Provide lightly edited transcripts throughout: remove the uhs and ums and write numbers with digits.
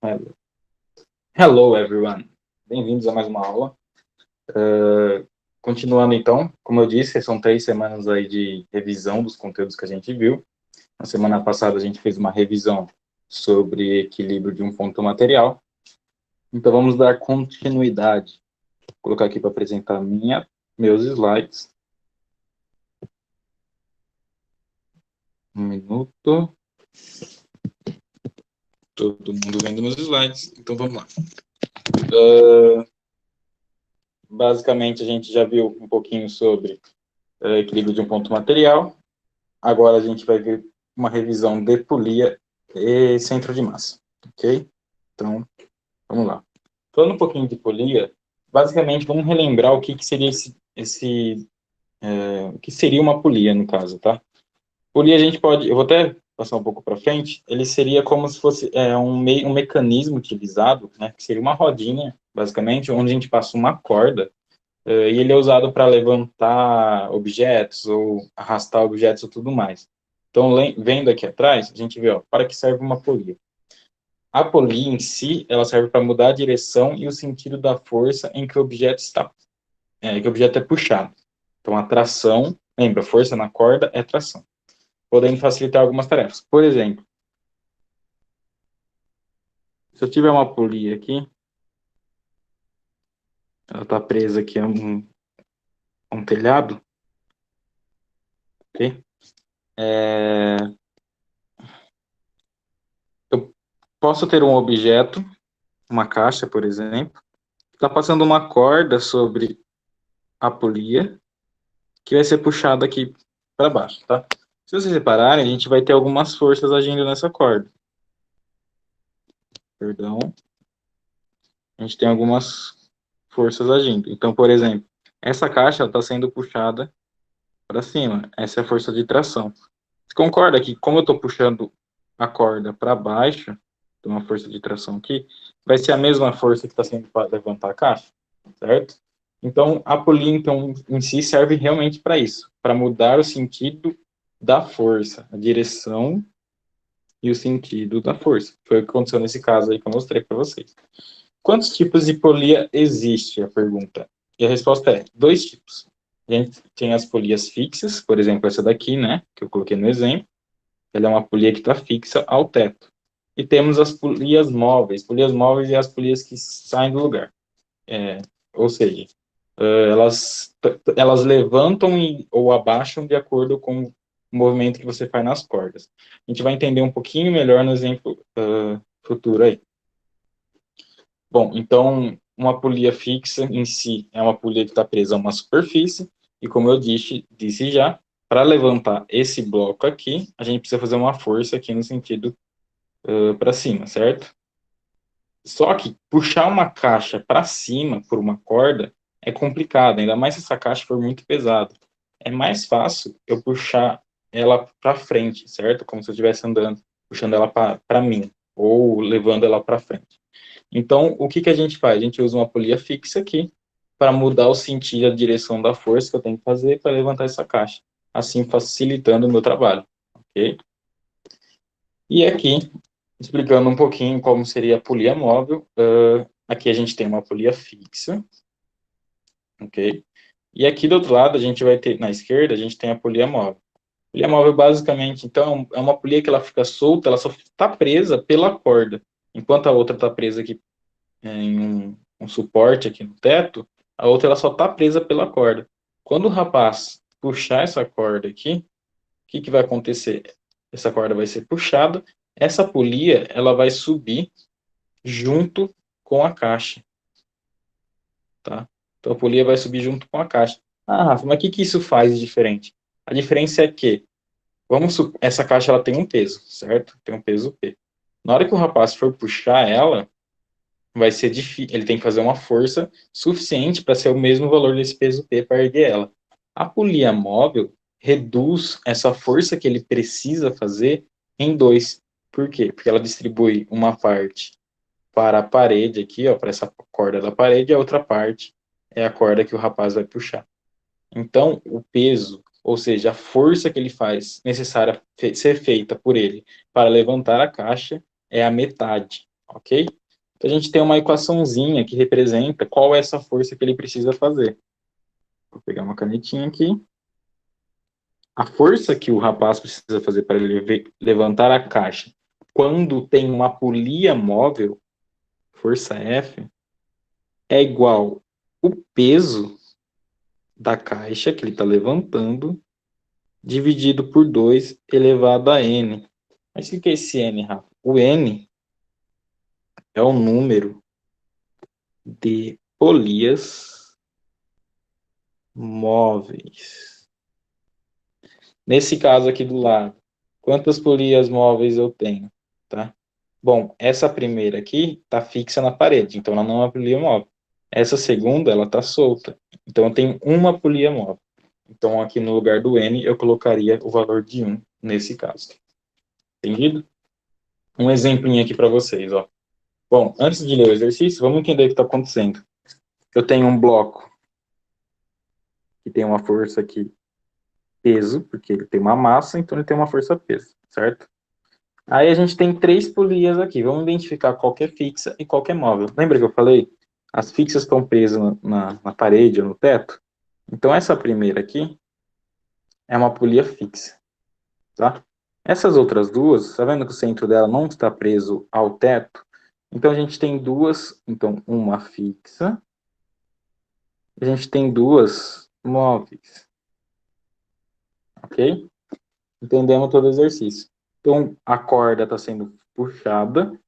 Hello, Hello, everyone. Bem-vindos a mais uma aula. Continuando então, como eu disse, são 3 semanas aí de revisão dos conteúdos que a gente viu. Na semana passada a gente fez uma revisão sobre equilíbrio de um ponto material. Então vamos dar continuidade. Vou colocar aqui para apresentar meus slides. Um minuto. Todo mundo vendo meus slides. Então vamos lá. Basicamente a gente já viu um pouquinho sobre equilíbrio de um ponto material. Agora a gente vai ver uma revisão de polia e centro de massa, ok? Então, vamos lá. Falando um pouquinho de polia, basicamente vamos relembrar o que seria o que seria uma polia no caso, tá? Polia a gente pode, eu vou até passar um pouco para frente, ele seria como se fosse um mecanismo utilizado, né, que seria uma rodinha, basicamente, onde a gente passa uma corda e ele é usado para levantar objetos ou arrastar objetos e tudo mais. Então, vendo aqui atrás, a gente vê, ó, para que serve uma polia. A polia em si, ela serve para mudar a direção e o sentido da força em que o objeto que o objeto é puxado. Então, a tração, lembra, força na corda é tração, podendo facilitar algumas tarefas. Por exemplo, se eu tiver uma polia aqui, ela está presa aqui a um telhado, ok? Eu posso ter um objeto, uma caixa, por exemplo, está passando uma corda sobre a polia, que vai ser puxada aqui para baixo, tá? Se vocês repararem, a gente vai ter algumas forças agindo nessa corda. Perdão. A gente tem algumas forças agindo. Então, por exemplo, essa caixa está sendo puxada para cima. Essa é a força de tração. Você concorda que, como eu estou puxando a corda para baixo, tem uma força de tração aqui, vai ser a mesma força que está sendo para levantar a caixa, certo? Então, a polia, então, em si, serve realmente para isso, para mudar o sentido da força, a direção e o sentido da força. Foi o que aconteceu nesse caso aí que eu mostrei para vocês. Quantos tipos de polia existe? A pergunta. E a resposta é 2 tipos. A gente tem as polias fixas, por exemplo, essa daqui, né, que eu coloquei no exemplo. Ela é uma polia que está fixa ao teto. E temos as polias móveis. Polias móveis e as polias que saem do lugar. Ou seja, elas levantam ou abaixam de acordo com o movimento que você faz nas cordas. A gente vai entender um pouquinho melhor no exemplo futuro aí. Bom, então, uma polia fixa em si é uma polia que está presa a uma superfície, e como eu disse já, para levantar esse bloco aqui, a gente precisa fazer uma força aqui no sentido para cima, certo? Só que puxar uma caixa para cima por uma corda é complicado, ainda mais se essa caixa for muito pesada. É mais fácil eu puxar ela para frente, certo? Como se eu estivesse andando, puxando ela para mim, ou levando ela para frente. Então, o que a gente faz? A gente usa uma polia fixa aqui para mudar o sentido, a direção da força que eu tenho que fazer para levantar essa caixa, assim facilitando o meu trabalho, ok? E aqui, explicando um pouquinho como seria a polia móvel, aqui a gente tem uma polia fixa, ok? E aqui do outro lado, a gente vai ter, na esquerda, a gente tem a polia móvel. A polia móvel, basicamente, então, é uma polia que ela fica solta, ela só está presa pela corda, enquanto a outra está presa aqui em um suporte aqui no teto, a outra ela só está presa pela corda. Quando o rapaz puxar essa corda aqui, o que vai acontecer? Essa corda vai ser puxada, essa polia ela vai subir junto com a caixa, tá? Então a polia vai subir junto com a caixa. Ah, Rafa, mas o que isso faz de diferente? A diferença é que, essa caixa ela tem um peso, certo? Tem um peso P. Na hora que o rapaz for puxar ela, vai ser difícil, ele tem que fazer uma força suficiente para ser o mesmo valor desse peso P para erguer ela. A polia móvel reduz essa força que ele precisa fazer em dois. Por quê? Porque ela distribui uma parte para a parede aqui, ó, para essa corda da parede, e a outra parte é a corda que o rapaz vai puxar. Então, o peso, ou seja, a força que ele faz necessária ser feita por ele para levantar a caixa é a metade. ok? Então, a gente tem uma equaçãozinha que representa qual é essa força que ele precisa fazer. Vou pegar uma canetinha aqui. A força que o rapaz precisa fazer para ele levantar a caixa quando tem uma polia móvel, força F, é igual o peso da caixa que ele está levantando, dividido por 2 elevado a N. Mas o que é esse N, Rafa? O N é o número de polias móveis. Nesse caso aqui do lado, quantas polias móveis eu tenho? Tá? Bom, essa primeira aqui está fixa na parede, então ela não é uma polia móvel. Essa segunda, ela está solta, então eu tenho uma polia móvel. Então aqui no lugar do N, eu colocaria o valor de 1 nesse caso. Entendido? Um exemplinho aqui para vocês, ó. Bom, antes de ler o exercício, vamos entender o que está acontecendo. Eu tenho um bloco que tem uma força aqui, peso, porque ele tem uma massa, então ele tem uma força peso, certo? Aí a gente tem 3 polias aqui. Vamos identificar qual que é fixa e qual que é móvel. Lembra que eu falei? As fixas estão presas na parede ou no teto. Então essa primeira aqui é uma polia fixa, tá? Essas outras duas, tá vendo que o centro dela não está preso ao teto? Então a gente tem duas, então uma fixa, a gente tem duas móveis, ok? Entendemos todo o exercício. Então a corda está sendo puxada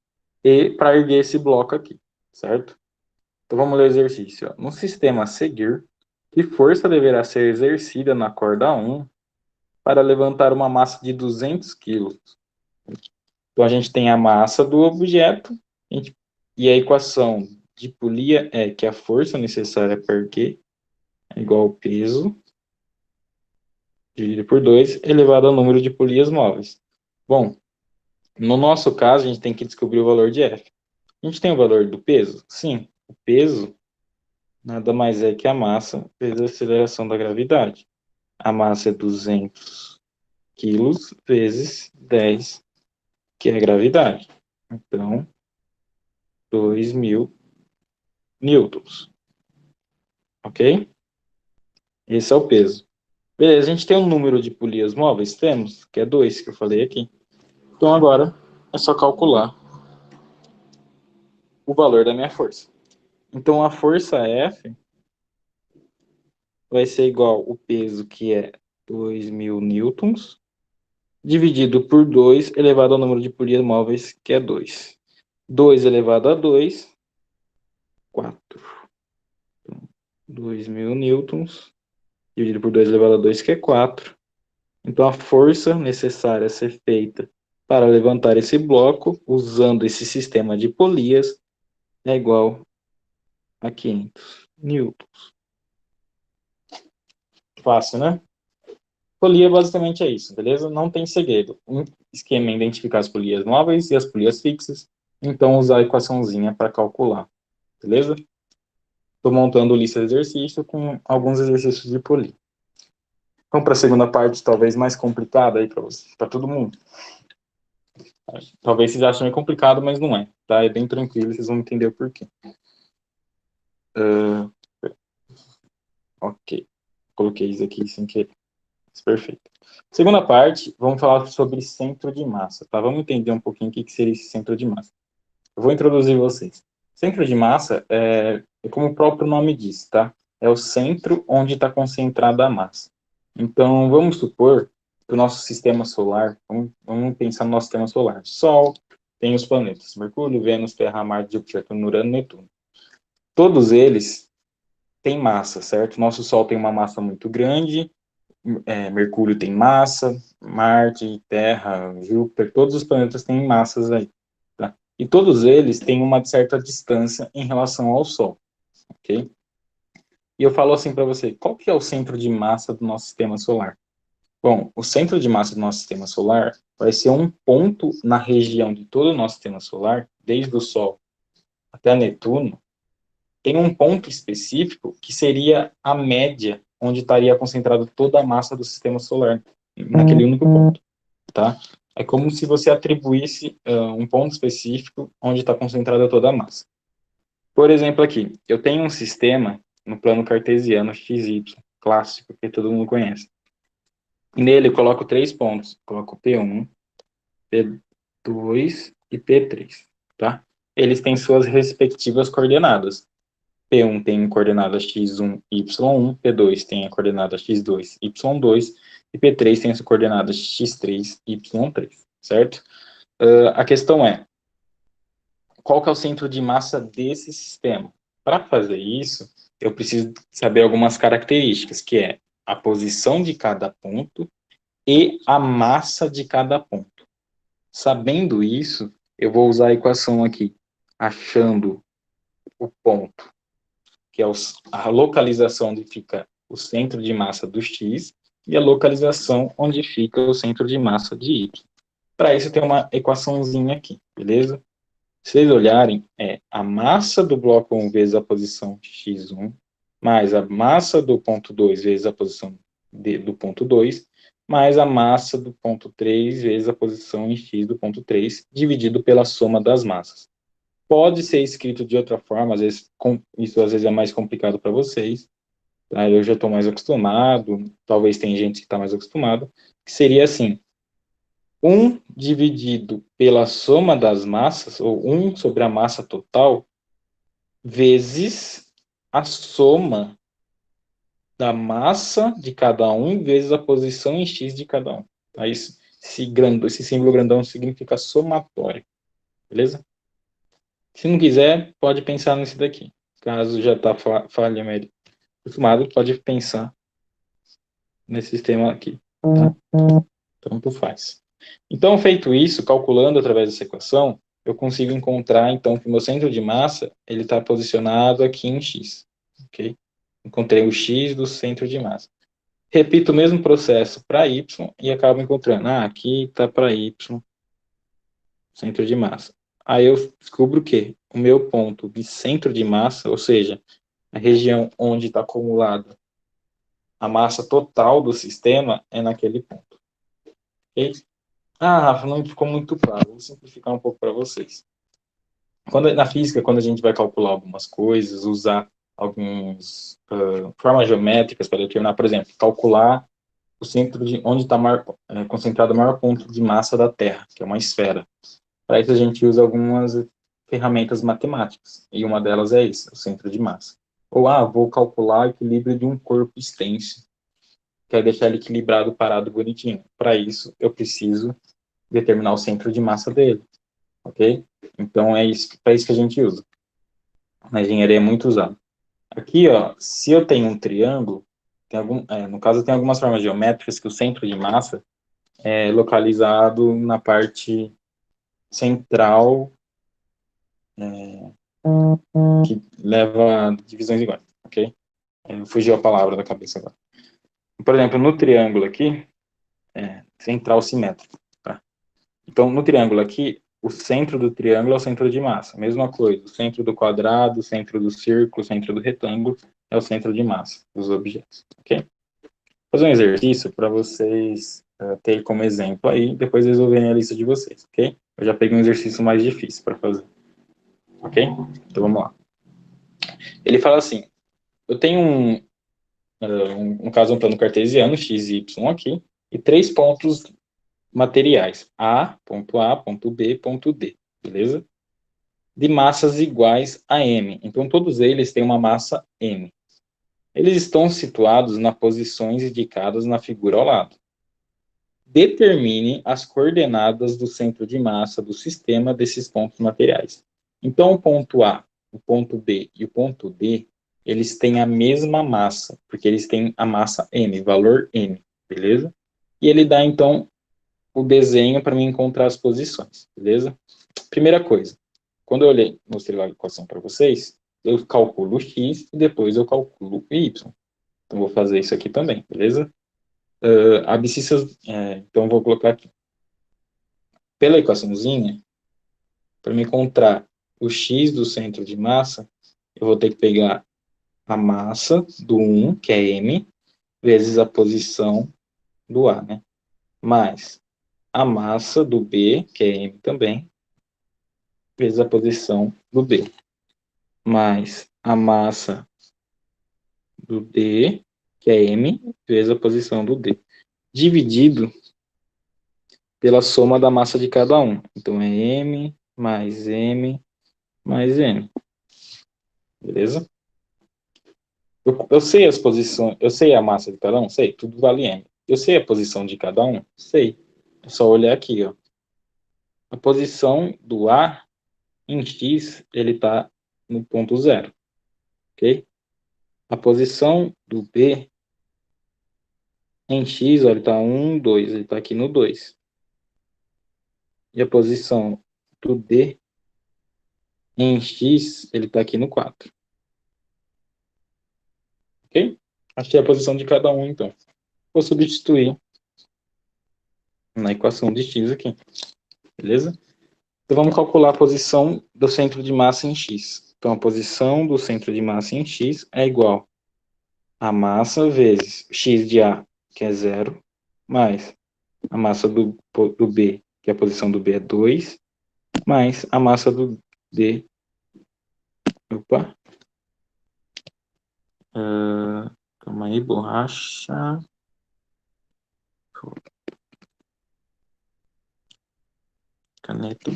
e para erguer esse bloco aqui, certo? Então vamos ler o exercício. Ó. No sistema a seguir, que força deverá ser exercida na corda 1 para levantar uma massa de 200 kg? Então a gente tem a massa do objeto e a equação de polia é que a força necessária para erguer é igual ao peso dividido por 2 elevado ao número de polias móveis. Bom, no nosso caso a gente tem que descobrir o valor de F. A gente tem o valor do peso? Sim, o peso nada mais é que a massa vezes a aceleração da gravidade. A massa é 200 quilos vezes 10, que é a gravidade. Então, 2.000 newtons. Ok? Esse é o peso. Beleza, a gente tem um número de polias móveis? Temos, que é 2, que eu falei aqui. Então, agora é só calcular o valor da minha força. Então, a força F vai ser igual o peso, que é 2.000 newtons, dividido por 2 elevado ao número de polias móveis, que é 2. 2 elevado a 2, 4. 2.000 newtons, dividido por 2 elevado a 2, que é 4. Então, a força necessária a ser feita para levantar esse bloco, usando esse sistema de polias, é igual a 500 newtons. Fácil, né? Polia basicamente é isso, beleza? Não tem segredo. Um esquema é identificar as polias móveis e as polias fixas, então usar a equaçãozinha para calcular, beleza? Estou montando lista de exercício com alguns exercícios de polia. Vamos para a segunda parte, talvez mais complicada aí para você, para todo mundo. Talvez vocês achem meio complicado, mas não é, tá? É bem tranquilo, vocês vão entender o porquê. Ok, coloquei isso aqui sem querer. Perfeito. Segunda parte, vamos falar sobre centro de massa, tá? Vamos entender um pouquinho o que seria esse centro de massa. Eu vou introduzir vocês. Centro de massa é como o próprio nome diz, tá? É o centro onde está concentrada a massa. Então, vamos supor que o nosso sistema solar, vamos pensar no nosso sistema solar. Sol, tem os planetas, Mercúrio, Vênus, Terra, Marte, Júpiter, Urano e Netuno. Todos eles têm massa, certo? Nosso Sol tem uma massa muito grande, Mercúrio tem massa, Marte, Terra, Júpiter, todos os planetas têm massas aí. Tá? E todos eles têm uma certa distância em relação ao Sol, ok? E eu falo assim para você, qual que é o centro de massa do nosso sistema solar? Bom, o centro de massa do nosso sistema solar vai ser um ponto na região de todo o nosso sistema solar, desde o Sol até Netuno, tem um ponto específico que seria a média, onde estaria concentrada toda a massa do sistema solar, naquele único ponto, tá? É como se você atribuísse um ponto específico onde está concentrada toda a massa. Por exemplo, aqui, eu tenho um sistema no plano cartesiano XY, clássico, que todo mundo conhece. E nele eu coloco 3 pontos. Coloco P1, P2 e P3, tá? Eles têm suas respectivas coordenadas. P1 tem a coordenada x1, y1, P2 tem a coordenada x2, y2, e P3 tem a coordenada x3, y3, certo? A questão é, qual que é o centro de massa desse sistema? Para fazer isso, eu preciso saber algumas características, que é a posição de cada ponto e a massa de cada ponto. Sabendo isso, eu vou usar a equação aqui, achando o ponto, que é a localização onde fica o centro de massa do X e a localização onde fica o centro de massa de Y. Para isso, tem uma equaçãozinha aqui, beleza? Se vocês olharem, é a massa do bloco 1 vezes a posição x1, mais a massa do ponto 2 vezes a posição do ponto 2, mais a massa do ponto 3 vezes a posição em x do ponto 3, dividido pela soma das massas. Pode ser escrito de outra forma, às vezes, isso às vezes é mais complicado para vocês, tá? Eu já estou mais acostumado, talvez tem gente que está mais acostumado, que seria assim, 1 dividido pela soma das massas, ou 1 sobre a massa total, vezes a soma da massa de cada um vezes a posição em x de cada um. Aí, esse símbolo grandão significa somatório, beleza? Se não quiser, pode pensar nesse daqui. Caso já está falhamente acostumado, pode pensar nesse sistema aqui, tá? Tanto faz. Então, feito isso, calculando através dessa equação, eu consigo encontrar, então, que o meu centro de massa ele está posicionado aqui em X. Ok? Encontrei o X do centro de massa. Repito o mesmo processo para Y e acabo encontrando, aqui está para Y, centro de massa. Aí eu descubro que o meu ponto de centro de massa, ou seja, a região onde está acumulada a massa total do sistema, é naquele ponto. Ok? Rafa, não ficou muito claro. Vou simplificar um pouco para vocês. Na física, quando a gente vai calcular algumas coisas, usar algumas formas geométricas para determinar, por exemplo, calcular o centro de onde está concentrado o maior ponto de massa da Terra, que é uma esfera. Para isso a gente usa algumas ferramentas matemáticas, e uma delas é esse, o centro de massa. Ou, vou calcular o equilíbrio de um corpo extenso, quero deixar ele equilibrado, parado, bonitinho. Para isso, eu preciso determinar o centro de massa dele, ok? Então, é isso, para isso que a gente usa. Na engenharia é muito usado. Aqui, ó, se eu tenho um triângulo, no caso, tem algumas formas geométricas que o centro de massa é localizado na parte central, que leva a divisões iguais, ok? Fugiu a palavra da cabeça agora. Por exemplo, no triângulo aqui, central simétrico, tá? Então, no triângulo aqui, o centro do triângulo é o centro de massa. Mesma coisa, o centro do quadrado, o centro do círculo, o centro do retângulo é o centro de massa dos objetos, ok? Vou fazer um exercício para vocês terem como exemplo aí, depois resolverem a lista de vocês, ok? Eu já peguei um exercício mais difícil para fazer, ok? Então, vamos lá. Ele fala assim, eu tenho um caso, um plano cartesiano, x e y aqui, e 3 pontos materiais, ponto B, ponto D, beleza? De massas iguais a M. Então, todos eles têm uma massa M. Eles estão situados nas posições indicadas na figura ao lado. Determine as coordenadas do centro de massa do sistema desses pontos materiais. Então, o ponto A, o ponto B e o ponto D, eles têm a mesma massa, porque eles têm a massa M, valor M, beleza? E ele dá, então, o desenho para mim encontrar as posições, beleza? Primeira coisa, quando eu mostrei a equação para vocês, eu calculo o x e depois eu calculo o y. Então, vou fazer isso aqui também, beleza? Abscissas, então, vou colocar aqui. Pela equaçãozinha, para me encontrar o x do centro de massa, eu vou ter que pegar a massa do 1, que é m, vezes a posição do A, né? Mais a massa do B, que é M também, vezes a posição do B, mais a massa do D, que é M, vezes a posição do D, dividido pela soma da massa de cada um. Então, é M mais M mais M. Beleza? Eu sei as posições, eu sei a massa de cada um? Sei, tudo vale M. Eu sei a posição de cada um? Sei. É só olhar aqui, ó. A posição do A em X, ele está no ponto zero, ok? A posição do B em X, ó, ele está 1, 2, ele está aqui no 2. E a posição do D em X, ele está aqui no 4. Ok? Achei a posição de cada um, então. Vou substituir na equação de X aqui. Beleza? Então, vamos calcular a posição do centro de massa em X. Então, a posição do centro de massa em X é igual a massa vezes X de A, que é 0, mais a massa do B, que a posição do B é 2, mais a massa do D. Opa. Calma aí, borracha. Caneta.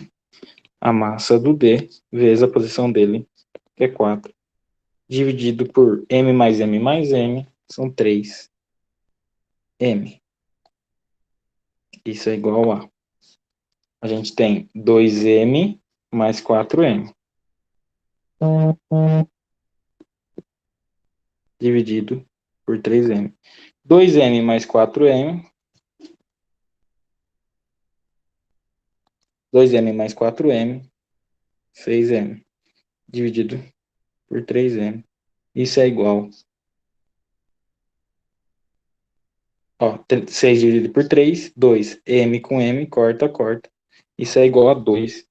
A massa do D vezes a posição dele, que é 4. Dividido por M mais M mais M, são 3. M. Isso é igual a gente tem 2M mais 4M. Dividido por 3M. 2M mais 4M. 2M mais 4M. 6M. Dividido por 3M. Isso é igual. Ó, 6 dividido por 3, 2. M com M, corta, corta. Isso é igual a 2,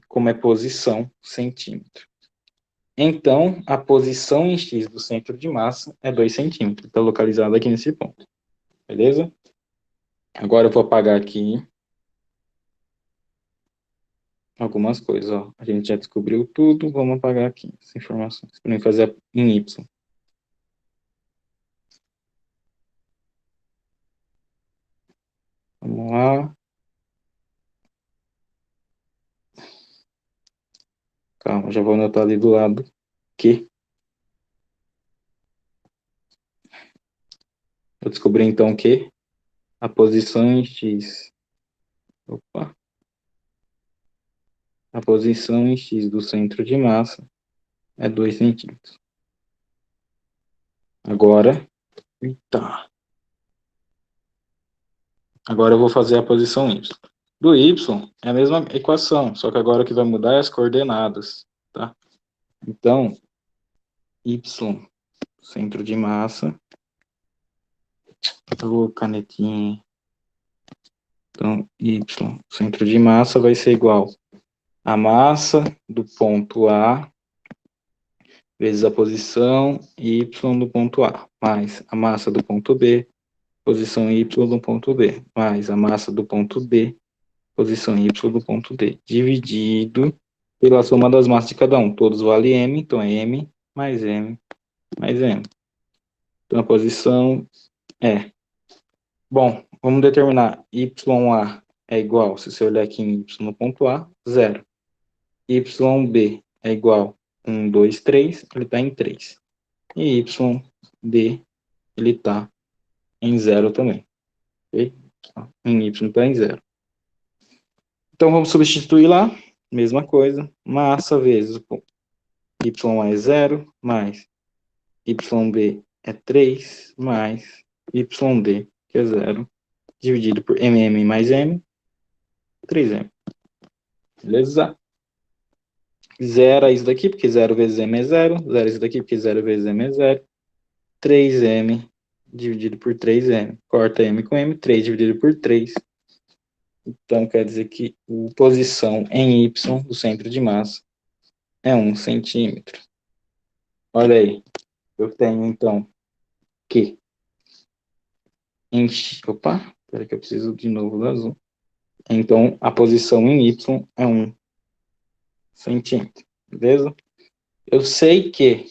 como é posição, centímetro. Então, a posição em X do centro de massa é 2 centímetros. Está localizado aqui nesse ponto. Beleza? Agora eu vou apagar aqui algumas coisas. Ó. A gente já descobriu tudo. Vamos apagar aqui as informações. Para fazer em Y. Vamos lá. Calma, já vou anotar ali do lado que eu descobri então que a posição em X. Opa. A posição em X do centro de massa é 2 centímetros. Agora, tá. Agora eu vou fazer a posição Y. Do Y é a mesma equação, só que agora o que vai mudar é as coordenadas, tá? Então, Y, centro de massa. Ô, canetinha. Então, Y, centro de massa vai ser igual a massa do ponto A vezes a posição Y do ponto A, mais a massa do ponto B, posição Y do ponto B, mais a massa do ponto B, posição Y do ponto D, dividido pela soma das massas de cada um. Todos valem M, então é M mais M mais M. Então a posição é... Bom, vamos determinar YA é igual, se você olhar aqui em Y no ponto A, 0. YB é igual 1, 2, 3, ele está em 3. E YD, ele está em 0 também. Ok? Em Y está em 0. Então, vamos substituir lá. Mesma coisa. Massa vezes Y é 0, mais YB é 3, mais YD, que é 0, dividido por MM mais M, 3M. Beleza? Zero é isso daqui, porque 0 vezes M é 0. Zero é isso daqui, porque 0 vezes M é 0. 3M dividido por 3M. Corta M com M, 3 dividido por 3. Então, quer dizer que a posição em Y do centro de massa é 1 centímetro. Olha aí. Eu tenho, então, que... Opa, espera que eu preciso de novo do azul. Então, a posição em Y é 1 centímetro, beleza? Eu sei que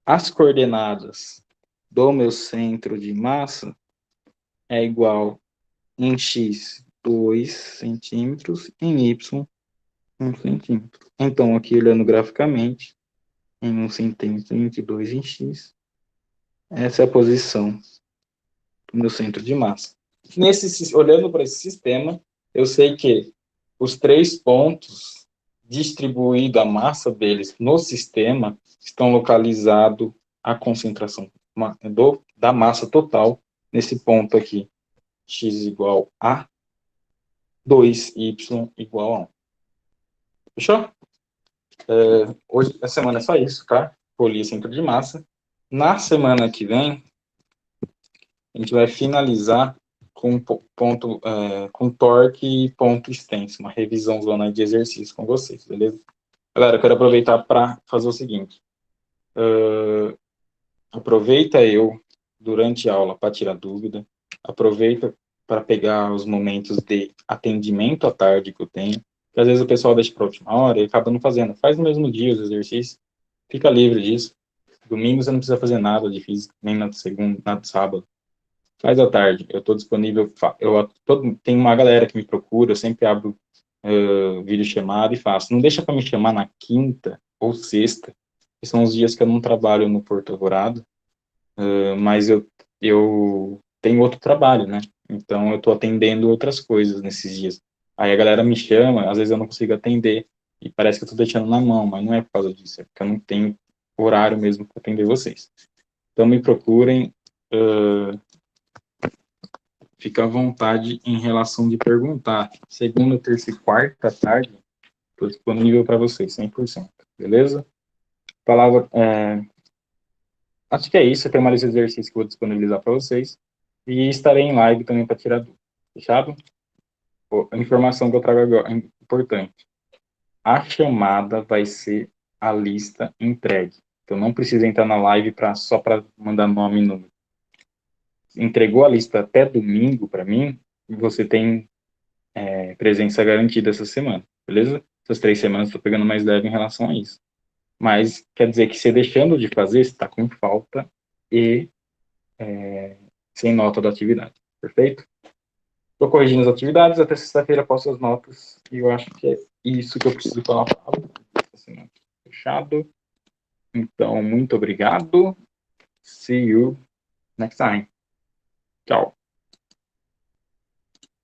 as coordenadas do meu centro de massa é igual em X 2 centímetros, em Y 1 centímetro. Então, aqui olhando graficamente, em 1 centímetro, 22 em X, essa é a posição do meu centro de massa. Olhando para esse sistema, eu sei que os 3 pontos distribuídos a massa deles no sistema estão localizados a concentração da massa total nesse ponto aqui, x igual a 2y igual a 1. Fechou? Hoje, essa semana é só isso, tá? Polir centro de massa. Na semana que vem, a gente vai finalizar com ponto, com torque e ponto extenso, uma revisão zona de exercício com vocês, beleza? Galera, eu quero aproveitar para fazer o seguinte. Aproveita eu, durante a aula, para tirar dúvida. Aproveita para pegar os momentos de atendimento à tarde que eu tenho, que às vezes o pessoal deixa para a última hora e acaba não fazendo. Faz no mesmo dia os exercícios, fica livre disso. Domingo você não precisa fazer nada de física, nem na segunda, nada de sábado. Faz à tarde, eu estou disponível. Tem uma galera que me procura, eu sempre abro vídeo chamada e faço. Não deixa para me chamar na quinta ou sexta, que são os dias que eu não trabalho no Porto Alvorada, mas eu tenho outro trabalho, né? Então eu estou atendendo outras coisas nesses dias. Aí a galera me chama, às vezes eu não consigo atender, e parece que eu estou deixando na mão, mas não é por causa disso, é porque eu não tenho horário mesmo para atender vocês. Então me procurem, fica à vontade em relação de perguntar. Segunda, terça e quarta tarde, estou disponível para vocês, 100%, beleza? Palavra, acho que é isso, tem mais exercícios que eu vou disponibilizar para vocês, e estarei em live também para tirar dúvidas, fechado? A informação que eu trago agora é importante. A chamada vai ser a lista entregue. Então não precisa entrar na live só para mandar nome e número. Entregou a lista até domingo para mim, e você tem presença garantida essa semana, beleza? Essas 3 semanas estou pegando mais leve em relação a isso. Mas quer dizer que você deixando de fazer, você está com falta e sem nota da atividade, perfeito? Estou corrigindo as atividades, até sexta-feira posto as notas, e eu acho que é isso que eu preciso falar para essa semana. Fechado? Então, muito obrigado. See you next time. Tchau.